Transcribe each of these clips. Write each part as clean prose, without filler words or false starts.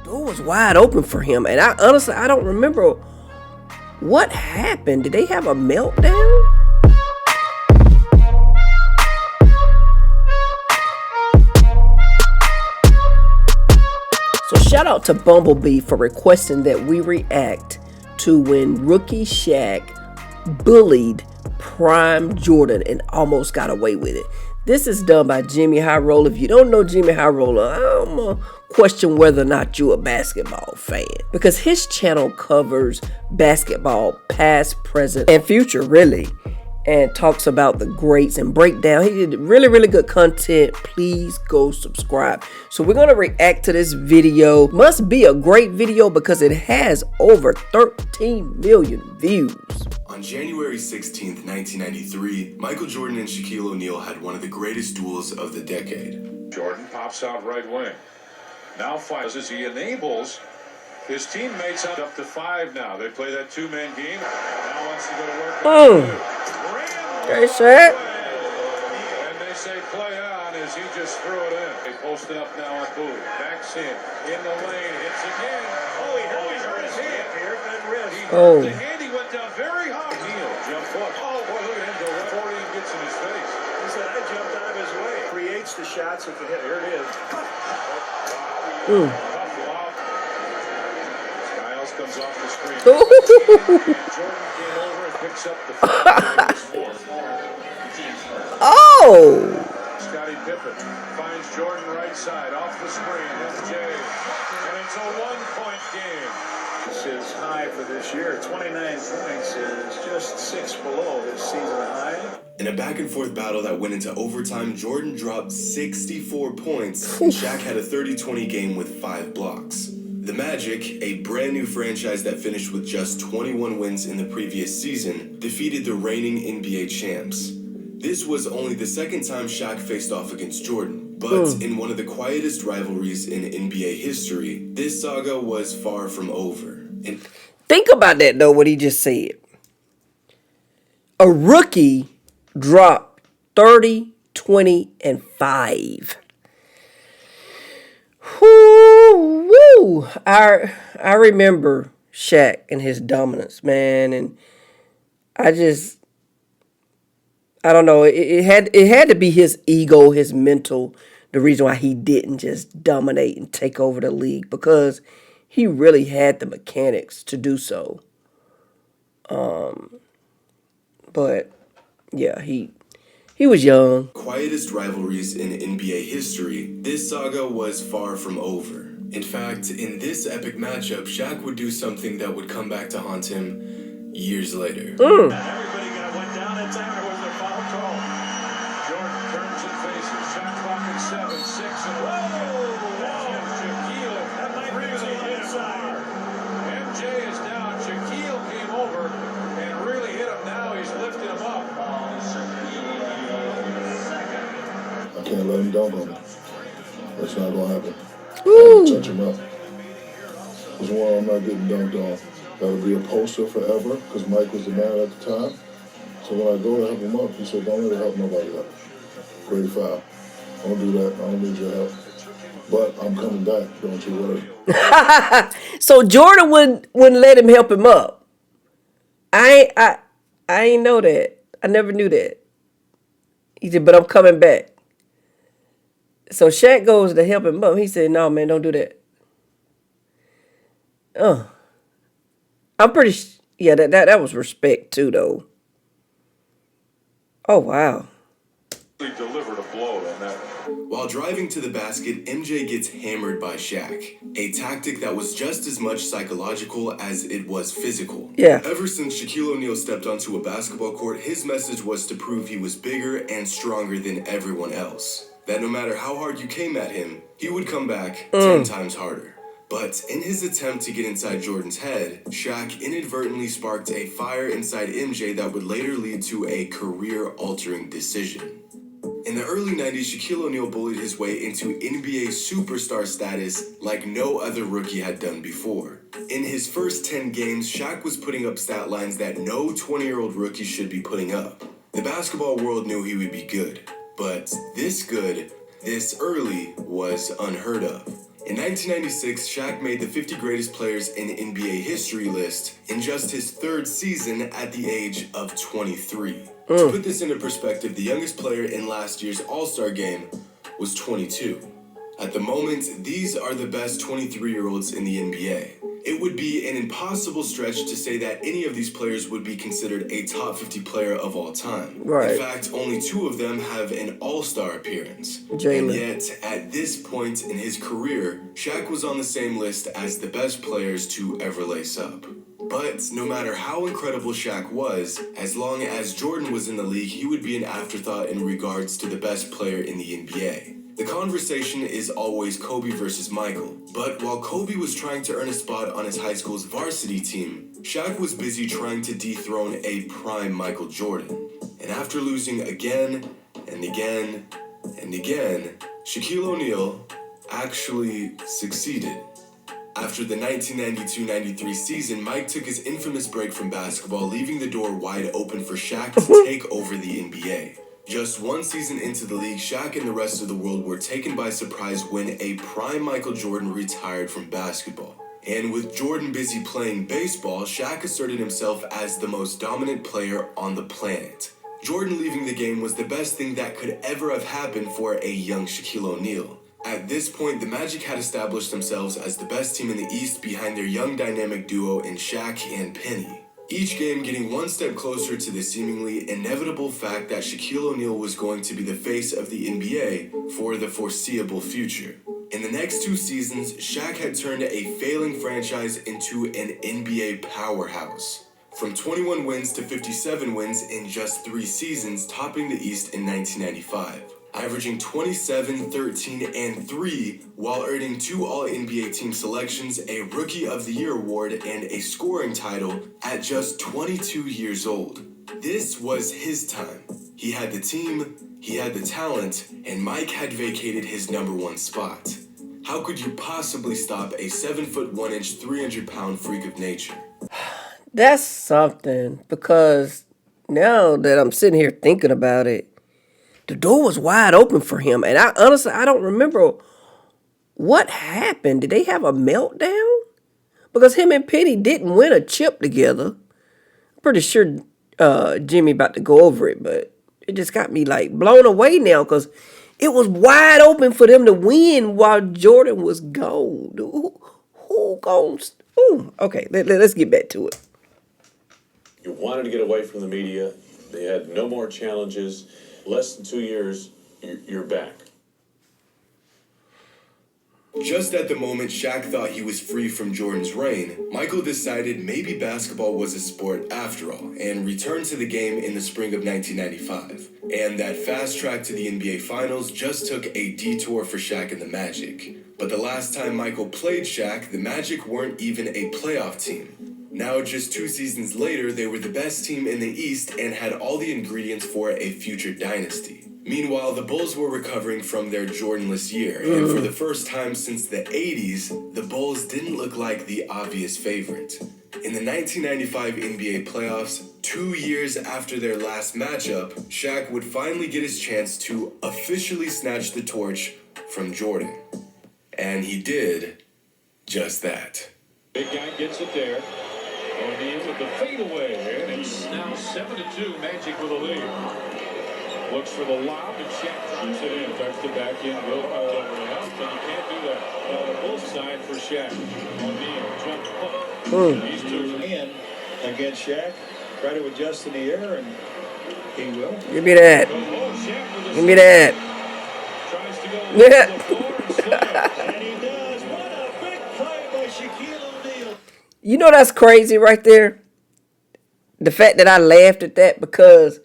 door was wide open for him. And I honestly, I don't remember what happened. Did they have a meltdown? So shout out to Bumblebee for requesting that we react to when rookie Shaq bullied prime Jordan and almost got away with it. This is done by Jimmy High Roller. If you don't know Jimmy High Roller, I'm going to question whether or not you're a basketball fan. Because his channel covers basketball past, present, and future, really. And talks about the greats and breakdown. He did really, really good content. Please go subscribe. So we're going to react to this video. Must be a great video because it has over 13 million views. On January 16th, 1993, Michael Jordan and Shaquille O'Neal had one of the greatest duels of the decade. Jordan pops out right wing. Now fires as he enables his teammates up to 5 now. They play that two-man game. Now wants to go to work. Okay, Shaq. And they say play on as he just threw it in. They post it up now on Bullied. Backs in the lane. Hits again. Oh, he hurt his hand here. He hurt the hand. He went down very hard. Neal jumped up. Oh, boy, look at him go right forward and gets in his face. He said, I jumped out of his way. Creates the shots at the hit. Here it is. Styles comes off the screen. Jordan came over and picks up the Scottie Pippen finds Jordan right side off the screen. MJ, and it's a 1-point game. This is high for this year. 29 points is just 6 below his season high. In a back-and-forth battle that went into overtime, Jordan dropped 64 points, and Shaq had a 30-20 game with 5 blocks. The Magic, a brand new franchise that finished with just 21 wins in the previous season, defeated the reigning NBA champs. This was only the second time Shaq faced off against Jordan, but in one of the quietest rivalries in NBA history, this saga was far from over. And think about that, though, what he just said. A rookie dropped 30, 20, and 5. Woo! I remember Shaq and his dominance, man, and I don't know. It had to be his ego, his mental, the reason why he didn't just dominate and take over the league, because he really had the mechanics to do so. But yeah, he was young. Quietest rivalries in NBA history, this saga was far from over. In fact, in this epic matchup, Shaq would do something that would come back to haunt him years later. Everybody got went down that time. There was a foul call. Jordan turns and faces. Shot clock at 7, 6, and Shaquille. That might be the inside. MJ is down. Shaquille came over and really hit him. Now he's lifted him up. I can't let him dunk on me. That's not gonna happen. Touch him up. That's why I'm not getting dunked on. That'll be a poster forever, because Mike was the man at the time. So when I go to help him up, he said, don't let it help nobody up. Great foul. Don't do that. I don't need your help. But I'm coming back. Don't you worry. So Jordan wouldn't let him help him up. I ain't know that. I never knew that. He said, but I'm coming back. So Shaq goes to help him up. He said, no, man, don't do that. I'm pretty yeah, that was respect too, though. Oh, wow. He delivered a blow on that. While driving to the basket, MJ gets hammered by Shaq, a tactic that was just as much psychological as it was physical. Yeah. Ever since Shaquille O'Neal stepped onto a basketball court, his message was to prove he was bigger and stronger than everyone else. That no matter how hard you came at him, he would come back 10 times harder. But in his attempt to get inside Jordan's head, Shaq inadvertently sparked a fire inside MJ that would later lead to a career-altering decision. In the early 90s, Shaquille O'Neal bullied his way into NBA superstar status like no other rookie had done before. In his first 10 games, Shaq was putting up stat lines that no 20-year-old rookie should be putting up. The basketball world knew he would be good, but this good, this early, was unheard of. In 1996, Shaq made the 50 greatest players in NBA history list in just his third season at the age of 23. To put this into perspective, the youngest player in last year's All-Star game was 22. At the moment, these are the best 23-year-olds in the NBA. It would be an impossible stretch to say that any of these players would be considered a top 50 player of all time. Right. In fact, only 2 of them have an all-star appearance. Jalen. And yet, at this point in his career, Shaq was on the same list as the best players to ever lace up. But no matter how incredible Shaq was, as long as Jordan was in the league, he would be an afterthought in regards to the best player in the NBA. The conversation is always Kobe versus Michael, but while Kobe was trying to earn a spot on his high school's varsity team, Shaq was busy trying to dethrone a prime Michael Jordan. And after losing again and again and again, Shaquille O'Neal actually succeeded. After the 1992-93 season, Mike took his infamous break from basketball, leaving the door wide open for Shaq to take over the NBA. Just one season into the league, Shaq and the rest of the world were taken by surprise when a prime Michael Jordan retired from basketball. And with Jordan busy playing baseball, Shaq asserted himself as the most dominant player on the planet. Jordan leaving the game was the best thing that could ever have happened for a young Shaquille O'Neal. At this point, the Magic had established themselves as the best team in the East behind their young dynamic duo in Shaq and Penny. Each game getting one step closer to the seemingly inevitable fact that Shaquille O'Neal was going to be the face of the NBA for the foreseeable future. In the next 2 seasons, Shaq had turned a failing franchise into an NBA powerhouse. From 21 wins to 57 wins in just 3 seasons, topping the East in 1995. Averaging 27, 13, and 3 while earning 2 All-NBA team selections, a Rookie of the Year award, and a scoring title at just 22 years old. This was his time. He had the team, he had the talent, and Mike had vacated his #1 spot. How could you possibly stop a 7'1", 300-pound freak of nature? That's something, because now that I'm sitting here thinking about it, the door was wide open for him. And I honestly don't remember what happened. Did they have a meltdown? Because him and Penny didn't win a chip together. I'm pretty sure Jimmy about to go over it, but it just got me like blown away now because it was wide open for them to win while Jordan was gone. Who goes? Okay, let's get back to it. You wanted to get away from the media. They had no more challenges. Less than 2 years, you're back. Just at the moment Shaq thought he was free from Jordan's reign, Michael decided maybe basketball was a sport after all, and returned to the game in the spring of 1995. And that fast track to the NBA Finals just took a detour for Shaq and the Magic. But the last time Michael played Shaq, the Magic weren't even a playoff team. Now, just 2 seasons later, they were the best team in the East and had all the ingredients for a future dynasty. Meanwhile, the Bulls were recovering from their Jordanless year, and for the first time since the 80s, the Bulls didn't look like the obvious favorite. In the 1995 NBA playoffs, 2 years after their last matchup, Shaq would finally get his chance to officially snatch the torch from Jordan. And he did just that. Big guy gets it there. O'Neal with the fadeaway, and it's now 7-2, Magic with a lead. Looks for the lob, and Shaq drops it in. Touch the back end, will comes over the house, but you can't do that. The Bulls side for Shaq. O'Neal, jump hook. These two In against Shaq. Try to adjust in the air, and he will. Give me that. Give me that. tries to go Yeah. to the floor and slams. And he does. What a big play by Shaquille O'Neal. You know that's crazy right there? The fact that I laughed at that because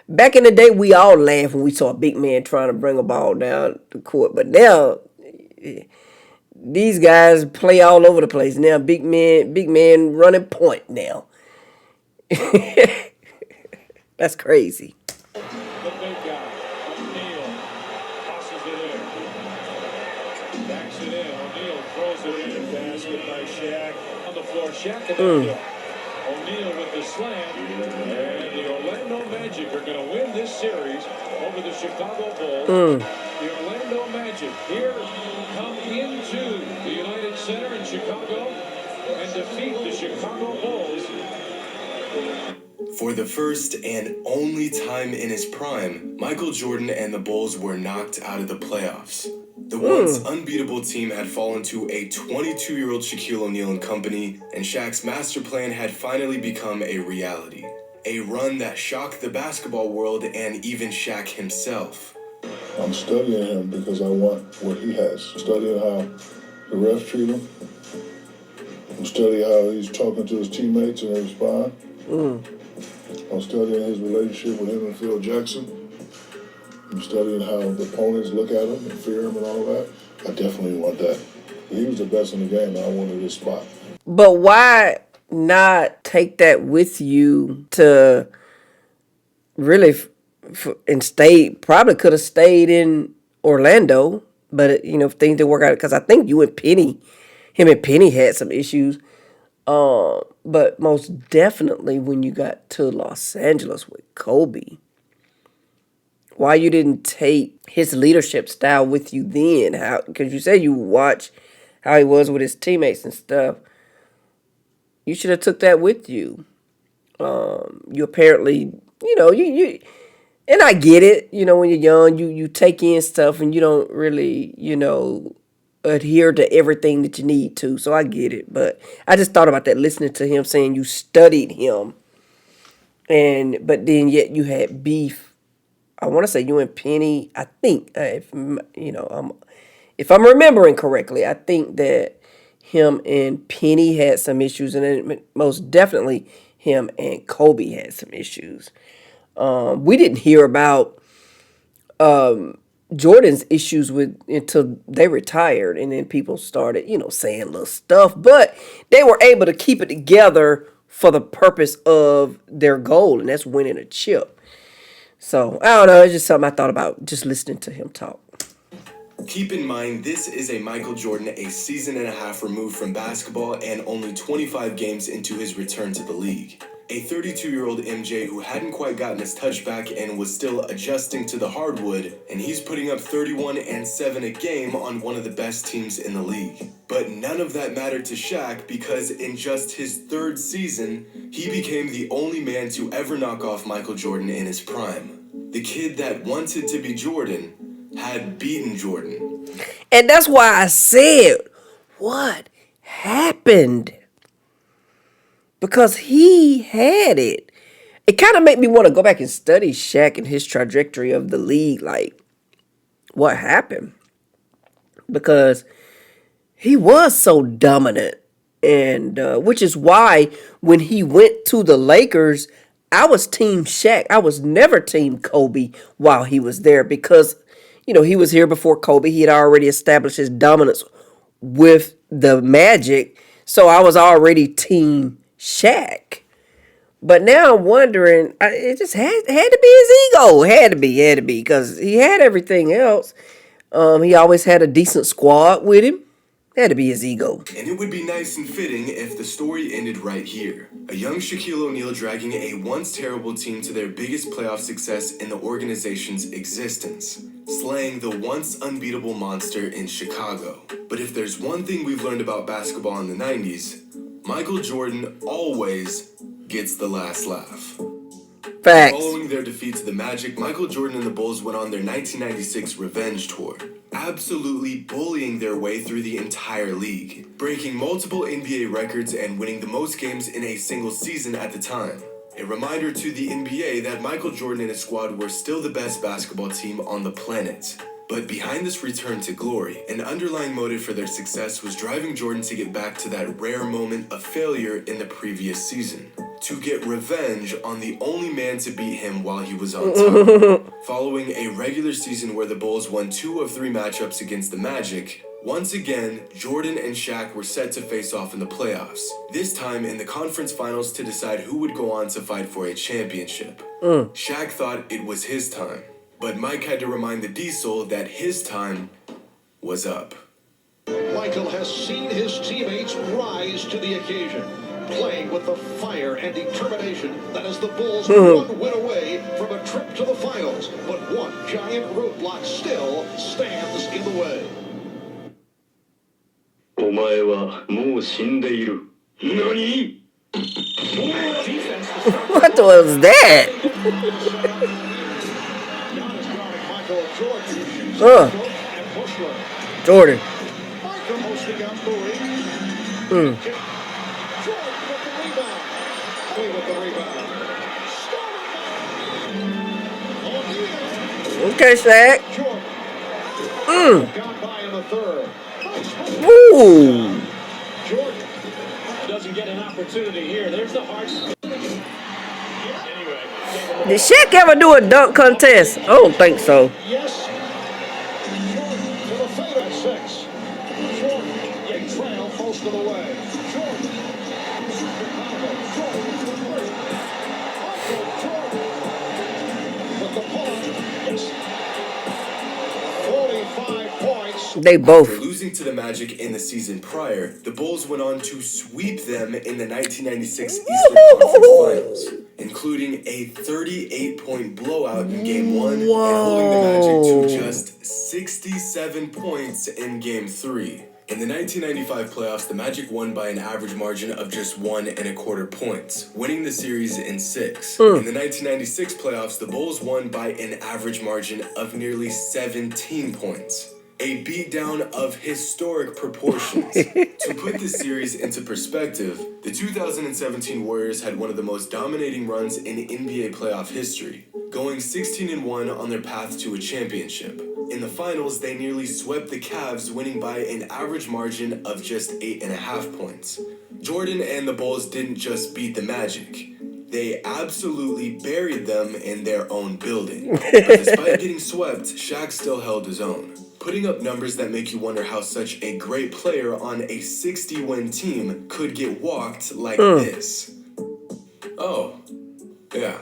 back in the day, we all laughed when we saw a big man trying to bring a ball down the court. But now, these guys play all over the place. Now, big man running point now. That's crazy. The big guy, O'Neal, tosses it in. Backs it in. O'Neal throws it in. Basket by Shaq. On the floor, Shaq and O'Neal. O'Neal with the slam. And the Orlando Magic are going to win this series over the Chicago Bulls. The Orlando Magic here come into the United Center in Chicago and defeat the Chicago Bulls. For the first and only time in his prime, Michael Jordan and the Bulls were knocked out of the playoffs. The once unbeatable team had fallen to a 22-year-old Shaquille O'Neal and company, and Shaq's master plan had finally become a reality. A run that shocked the basketball world and even Shaq himself. I'm studying him because I want what he has. I'm studying how the refs treat him. I'm studying how he's talking to his teammates and they respond. I'm studying his relationship with him and Phil Jackson. I'm studying how the opponents look at him and fear him and all that. I definitely want that. He was the best in the game, and I wanted his spot. But why not take that with you to really and stay? Probably could have stayed in Orlando, but if things didn't work out, because I think him and Penny had some issues. But most definitely when you got to Los Angeles with Kobe, why you didn't take his leadership style with you then? How? Because you said you watch how he was with his teammates and stuff. You should have took that with you. You apparently, you and I get it. When you're young, you take in stuff and you don't really, adhere to everything that you need to. So I get it. But I just thought about that listening to him saying you studied him. But then yet you had beef. I want to say you and Penny, I think, if I'm remembering correctly, I think that him and Penny had some issues, and then most definitely him and Kobe had some issues. We didn't hear about Jordan's issues until they retired, and then people started, saying little stuff, but they were able to keep it together for the purpose of their goal, and that's winning a chip. So, I don't know, it's just something I thought about just listening to him talk. Keep in mind, this is a Michael Jordan a season and a half removed from basketball and only 25 games into his return to the league. A 32-year-old MJ who hadn't quite gotten his touch back and was still adjusting to the hardwood, and he's putting up 31 and 7 a game on one of the best teams in the league. But none of that mattered to Shaq because in just his third season, he became the only man to ever knock off Michael Jordan in his prime. The kid that wanted to be Jordan had beaten Jordan. And that's why I said, what happened? Because he had it. It kind of made me want to go back and study Shaq and his trajectory of the league. Like, what happened? Because he was so dominant. And which is why when he went to the Lakers, I was team Shaq. I was never team Kobe while he was there. Because, he was here before Kobe. He had already established his dominance with the Magic. So I was already team Shaq. But now I'm wondering, it just had to be his ego. Had to be, because he had everything else. He always had a decent squad with him. Had to be his ego. And it would be nice and fitting if the story ended right here. A young Shaquille O'Neal dragging a once terrible team to their biggest playoff success in the organization's existence, slaying the once unbeatable monster in Chicago. But if there's one thing we've learned about basketball in the 90s, Michael Jordan always gets the last laugh. Facts. Following their defeat to the Magic, Michael Jordan and the Bulls went on their 1996 revenge tour, absolutely bullying their way through the entire league, breaking multiple NBA records and winning the most games in a single season at the time. A reminder to the NBA that Michael Jordan and his squad were still the best basketball team on the planet. But behind this return to glory, an underlying motive for their success was driving Jordan to get back to that rare moment of failure in the previous season. To get revenge on the only man to beat him while he was on top. Following a regular season where the Bulls won 2 of 3 matchups against the Magic, once again, Jordan and Shaq were set to face off in the playoffs, this time in the conference finals to decide who would go on to fight for a championship. Shaq thought it was his time, but Mike had to remind the Diesel that his time was up. Michael has seen his teammates rise to the occasion, playing with the fire and determination that is the Bulls' one win away from a trip to the finals. But one giant roadblock still stands in the way. お前はもう死んでいる。何? What was that? Jordan. Okay, Shaq. Ooh. Doesn't get an opportunity here. There's the heart. Did Shaq ever do a dunk contest? I don't think so. Yes. Jordan to the fade at 6. Jordan, you trail most of the way. Jordan. With the pull-up. Yes. 45 points. They both. After losing to the Magic in the season prior, the Bulls went on to sweep them in the 1996 Eastern Conference Finals, including a 38-point blowout in Game 1 and holding the Magic to just 67 points in Game 3. In the 1995 playoffs, the Magic won by an average margin of just 1.25 points, winning the series in 6. In the 1996 playoffs, the Bulls won by an average margin of nearly 17 points. A beatdown of historic proportions. To put this series into perspective, the 2017 Warriors had one of the most dominating runs in NBA playoff history, going 16-1 on their path to a championship. In the finals, they nearly swept the Cavs, winning by an average margin of just 8.5 points. Jordan and the Bulls didn't just beat the Magic. They absolutely buried them in their own building. But despite getting swept, Shaq still held his own, putting up numbers that make you wonder how such a great player on a 60-win team could get walked like this. Oh, yeah.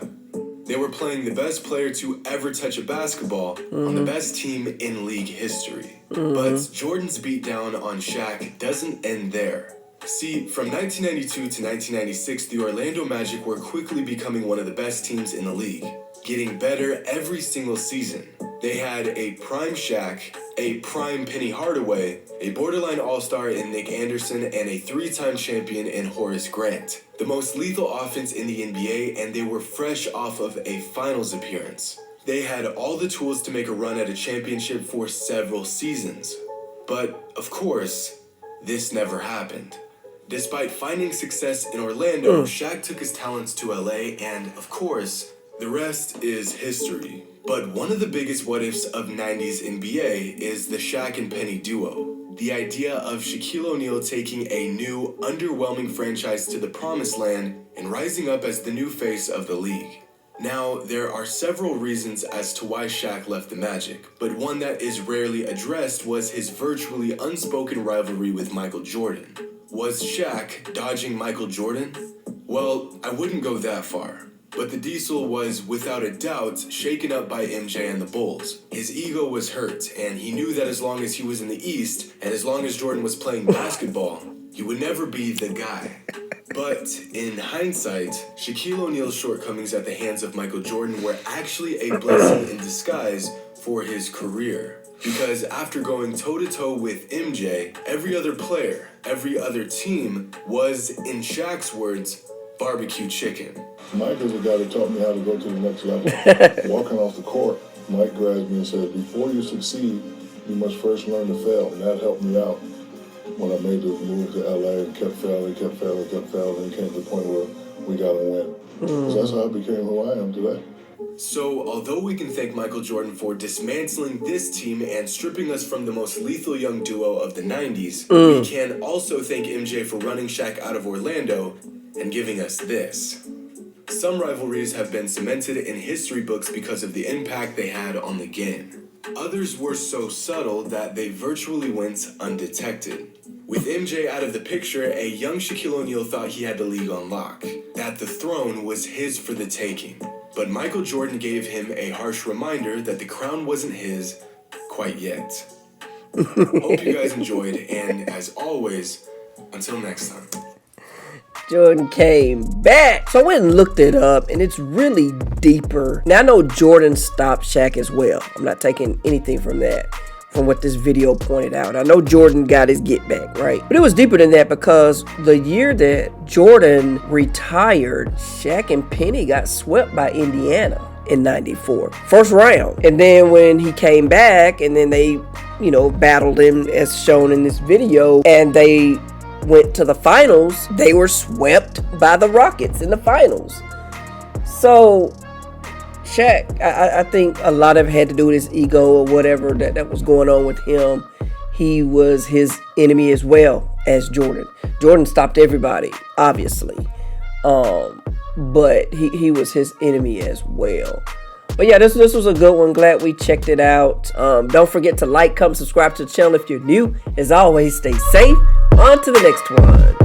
They were playing the best player to ever touch a basketball on the best team in league history. But Jordan's beatdown on Shaq doesn't end there. See, from 1992 to 1996, the Orlando Magic were quickly becoming one of the best teams in the league, getting better every single season. They had a prime Shaq, a prime Penny Hardaway, a borderline all-star in Nick Anderson, and a 3-time champion in Horace Grant. The most lethal offense in the NBA, and they were fresh off of a finals appearance. They had all the tools to make a run at a championship for several seasons. But, of course, this never happened. Despite finding success in Orlando, Shaq took his talents to LA, and, of course, the rest is history. But one of the biggest what-ifs of 90s NBA is the Shaq and Penny duo. The idea of Shaquille O'Neal taking a new, underwhelming franchise to the promised land and rising up as the new face of the league. Now, there are several reasons as to why Shaq left the Magic, but one that is rarely addressed was his virtually unspoken rivalry with Michael Jordan. Was Shaq dodging Michael Jordan? Well, I wouldn't go that far. But the Diesel was, without a doubt, shaken up by MJ and the Bulls. His ego was hurt, and he knew that as long as he was in the East, and as long as Jordan was playing basketball, he would never be the guy. But, in hindsight, Shaquille O'Neal's shortcomings at the hands of Michael Jordan were actually a blessing in disguise for his career. Because after going toe-to-toe with MJ, every other player, every other team was, in Shaq's words, barbecue chicken. Mike is the guy that taught me how to go to the next level. Walking off the court, Mike grabbed me and said, before you succeed, you must first learn to fail. And that helped me out when I made the move to LA and kept failing, and came to the point where we got to win. So that's how I became who I am today. So, although we can thank Michael Jordan for dismantling this team and stripping us from the most lethal young duo of the 90s, we can also thank MJ for running Shaq out of Orlando and giving us this. Some rivalries have been cemented in history books because of the impact they had on the game. Others were so subtle that they virtually went undetected. With MJ out of the picture, a young Shaquille O'Neal thought he had the league on lock, that the throne was his for the taking. But Michael Jordan gave him a harsh reminder that the crown wasn't his quite yet. Hope you guys enjoyed, and as always, until next time. Jordan came back. So I went and looked it up, and it's really deeper. Now, I know Jordan stopped Shaq as well. I'm not taking anything from that, from what this video pointed out. I know Jordan got his get back, right? But it was deeper than that, because the year that Jordan retired, Shaq and Penny got swept by Indiana in 94. First round. And then when he came back, and then they, battled him as shown in this video, and they went to the finals, they were swept by the Rockets in the finals. So Shaq, I think a lot of it had to do with his ego or whatever that was going on with him. He was his enemy as well as Jordan. Jordan stopped everybody, obviously. But he was his enemy as well. But yeah, this was a good one. Glad we checked it out. Don't forget to like, comment, subscribe to the channel if you're new. As always, stay safe. On to the next one.